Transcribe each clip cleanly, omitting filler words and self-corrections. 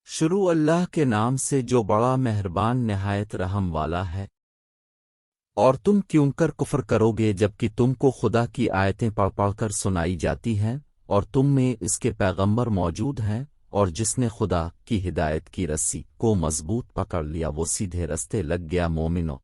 شروع اللہ کے نام سے جو بڑا مہربان نہایت رحم والا ہے۔ اور تم کیوں کر کفر کرو گے جبکہ تم کو خدا کی آیتیں پڑھ پڑھ کر سنائی جاتی ہیں اور تم میں اس کے پیغمبر موجود ہیں، اور جس نے خدا کی ہدایت کی رسی کو مضبوط پکڑ لیا وہ سیدھے رستے لگ گیا۔ مومنو،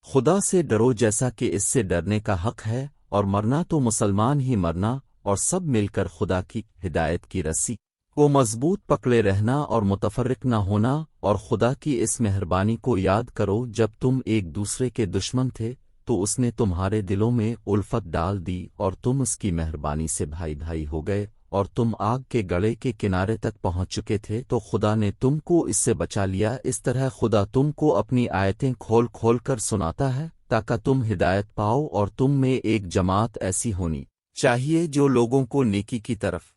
خدا سے ڈرو جیسا کہ اس سے ڈرنے کا حق ہے، اور مرنا تو مسلمان ہی مرنا، اور سب مل کر خدا کی ہدایت کی رسی کو مضبوط پکڑے رہنا اور متفرق نہ ہونا۔ اور خدا کی اس مہربانی کو یاد کرو جب تم ایک دوسرے کے دشمن تھے تو اس نے تمہارے دلوں میں الفت ڈال دی اور تم اس کی مہربانی سے بھائی بھائی ہو گئے، اور تم آگ کے گڑھے کے کنارے تک پہنچ چکے تھے تو خدا نے تم کو اس سے بچا لیا۔ اس طرح خدا تم کو اپنی آیتیں کھول کھول کر سناتا ہے تاکہ تم ہدایت پاؤ، اور تم میں ایک جماعت ایسی ہونی چاہیے جو لوگوں کو نیکی کی طرف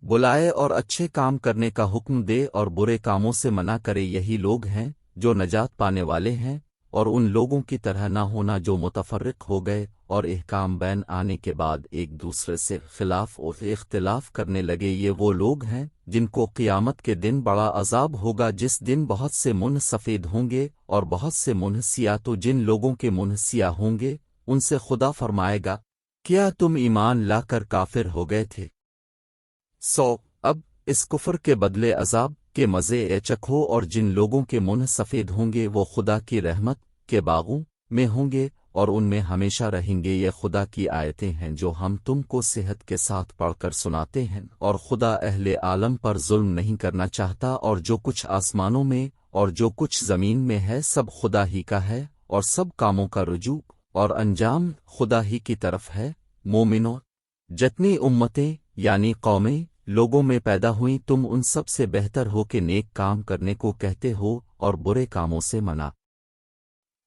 بلائے اور اچھے کام کرنے کا حکم دے اور برے کاموں سے منع کرے۔ یہی لوگ ہیں جو نجات پانے والے ہیں، اور ان لوگوں کی طرح نہ ہونا جو متفرق ہو گئے اور احکام بین آنے کے بعد ایک دوسرے سے خلاف اور اختلاف کرنے لگے۔ یہ وہ لوگ ہیں جن کو قیامت کے دن بڑا عذاب ہوگا، جس دن بہت سے منہ سفید ہوں گے اور بہت سے منہ سیاہ۔ تو جن لوگوں کے منہ سیاہ ہوں گے ان سے خدا فرمائے گا، کیا تم ایمان لا کر کافر ہو گئے تھے؟ اب اس کفر کے بدلے عذاب کے مزے چکھو، اور جن لوگوں کے منہ سفید ہوں گے وہ خدا کی رحمت کے باغوں میں ہوں گے اور ان میں ہمیشہ رہیں گے۔ یہ خدا کی آیتیں ہیں جو ہم تم کو صحت کے ساتھ پڑھ کر سناتے ہیں، اور خدا اہل عالم پر ظلم نہیں کرنا چاہتا، اور جو کچھ آسمانوں میں اور جو کچھ زمین میں ہے سب خدا ہی کا ہے، اور سب کاموں کا رجوع اور انجام خدا ہی کی طرف ہے۔ مومنو، جتنی امتیں یعنی قومیں لوگوں میں پیدا ہوئیں تم ان سب سے بہتر ہو کہ نیک کام کرنے کو کہتے ہو اور برے کاموں سے منع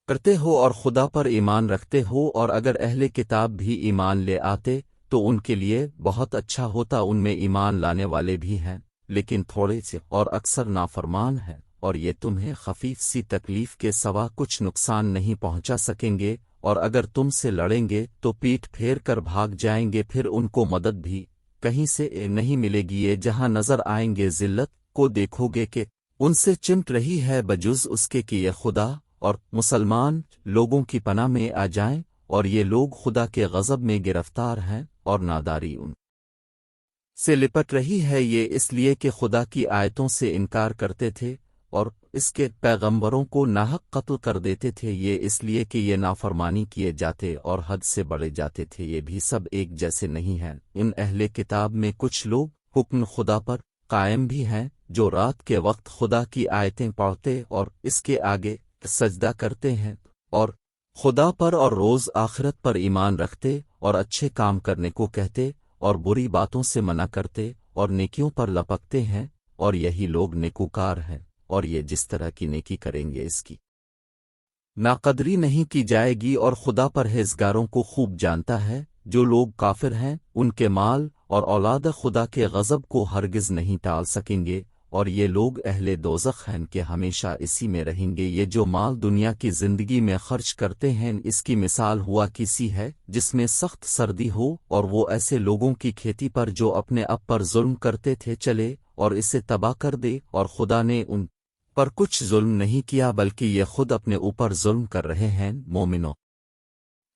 کرتے ہو اور خدا پر ایمان رکھتے ہو۔ اور اگر اہل کتاب بھی ایمان لے آتے تو ان کے لیے بہت اچھا ہوتا، ان میں ایمان لانے والے بھی ہیں لیکن تھوڑے سے اور اکثر نافرمان ہیں، اور یہ تمہیں خفیف سی تکلیف کے سوا کچھ نقصان نہیں پہنچا سکیں گے، اور اگر تم سے لڑیں گے تو پیٹھ پھیر کر بھاگ جائیں گے، پھر ان کو مدد بھی کہیں سے نہیں ملے گی۔ یہ جہاں نظر آئیں گے ذلت کو دیکھو گے کہ ان سے چمٹ رہی ہے بجز اس کے کہ یہ خدا اور مسلمان لوگوں کی پناہ میں آ جائیں، اور یہ لوگ خدا کے غضب میں گرفتار ہیں اور ناداری ان سے لپٹ رہی ہے۔ یہ اس لیے کہ خدا کی آیتوں سے انکار کرتے تھے اور اس کے پیغمبروں کو ناحق قتل کر دیتے تھے۔ یہ اس لیے کہ یہ نافرمانی کیے جاتے اور حد سے بڑھے جاتے تھے۔ یہ بھی سب ایک جیسے نہیں ہیں۔ ان اہل کتاب میں کچھ لوگ حکم خدا پر قائم بھی ہیں جو رات کے وقت خدا کی آیتیں پڑھتے اور اس کے آگے سجدہ کرتے ہیں، اور خدا پر اور روز آخرت پر ایمان رکھتے اور اچھے کام کرنے کو کہتے اور بری باتوں سے منع کرتے اور نیکیوں پر لپکتے ہیں، اور یہی لوگ نیکوکار ہیں۔ اور یہ جس طرح کی نیکی کریں گے اس کی ناقدری نہیں کی جائے گی، اور خدا پرہیزگاروں کو خوب جانتا ہے۔ جو لوگ کافر ہیں ان کے مال اور اولاد خدا کے غضب کو ہرگز نہیں ٹال سکیں گے، اور یہ لوگ اہل دوزخ ہیں کہ ہمیشہ اسی میں رہیں گے۔ یہ جو مال دنیا کی زندگی میں خرچ کرتے ہیں اس کی مثال ہوا کسی ہے جس میں سخت سردی ہو، اور وہ ایسے لوگوں کی کھیتی پر جو اپنے آپ پر ظلم کرتے تھے چلے اور اسے تباہ کر دے، اور خدا نے ان پر کچھ ظلم نہیں کیا بلکہ یہ خود اپنے اوپر ظلم کر رہے ہیں۔ مومنو،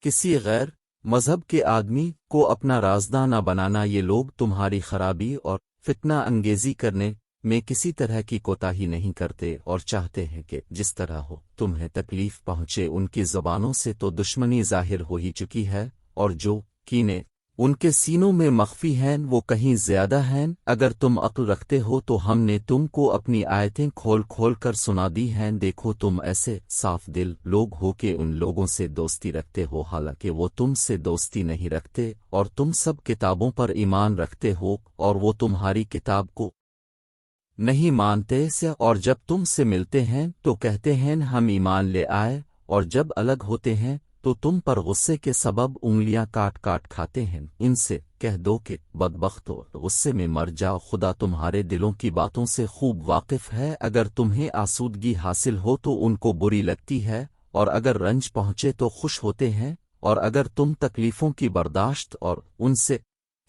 کسی غیر مذہب کے آدمی کو اپنا رازداں نہ بنانا۔ یہ لوگ تمہاری خرابی اور فتنہ انگیزی کرنے میں کسی طرح کی کوتاہی نہیں کرتے، اور چاہتے ہیں کہ جس طرح ہو تمہیں تکلیف پہنچے۔ ان کی زبانوں سے تو دشمنی ظاہر ہو ہی چکی ہے، اور جو کینے ان کے سینوں میں مخفی ہیں وہ کہیں زیادہ ہیں۔ اگر تم عقل رکھتے ہو تو ہم نے تم کو اپنی آیتیں کھول کھول کر سنا دی ہیں۔ دیکھو تم ایسے صاف دل لوگ ہو کہ ان لوگوں سے دوستی رکھتے ہو حالانکہ وہ تم سے دوستی نہیں رکھتے، اور تم سب کتابوں پر ایمان رکھتے ہو اور وہ تمہاری کتاب کو نہیں مانتے سے، اور جب تم سے ملتے ہیں تو کہتے ہیں ہم ایمان لے آئے، اور جب الگ ہوتے ہیں تو تم پر غصے کے سبب انگلیاں کاٹ کاٹ کھاتے ہیں۔ ان سے کہہ دو کہ بدبختو غصے میں مر جاؤ، خدا تمہارے دلوں کی باتوں سے خوب واقف ہے۔ اگر تمہیں آسودگی حاصل ہو تو ان کو بری لگتی ہے، اور اگر رنج پہنچے تو خوش ہوتے ہیں، اور اگر تم تکلیفوں کی برداشت اور ان سے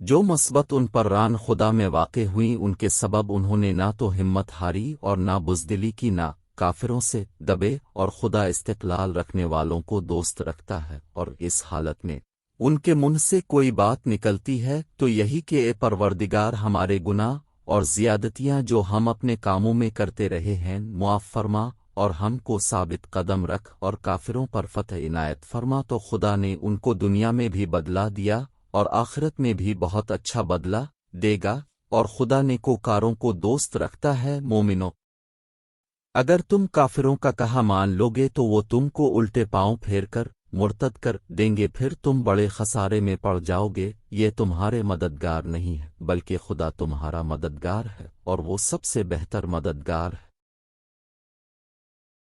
جو مثبت ان پر ران خدا میں واقع ہوئی ان کے سبب انہوں نے نہ تو ہمت ہاری اور نہ بزدلی کی، نہ کافروں سے دبے، اور خدا استقلال رکھنے والوں کو دوست رکھتا ہے، اور اس حالت میں ان کے منہ سے کوئی بات نکلتی ہے تو یہی کہ اے پروردگار، ہمارے گناہ اور زیادتیاں جو ہم اپنے کاموں میں کرتے رہے ہیں معاف فرما، اور ہم کو ثابت قدم رکھ اور کافروں پر فتح عنایت فرما۔ تو خدا نے ان کو دنیا میں بھی بدلہ دیا اور آخرت میں بھی بہت اچھا بدلہ دے گا، اور خدا نیکوکاروں کو دوست رکھتا ہے۔ مومنو، اگر تم کافروں کا کہا مان لوگے تو وہ تم کو الٹے پاؤں پھیر کر مرتد کر دیں گے، پھر تم بڑے خسارے میں پڑ جاؤ گے۔ یہ تمہارے مددگار نہیں ہے بلکہ خدا تمہارا مددگار ہے، اور وہ سب سے بہتر مددگار ہے۔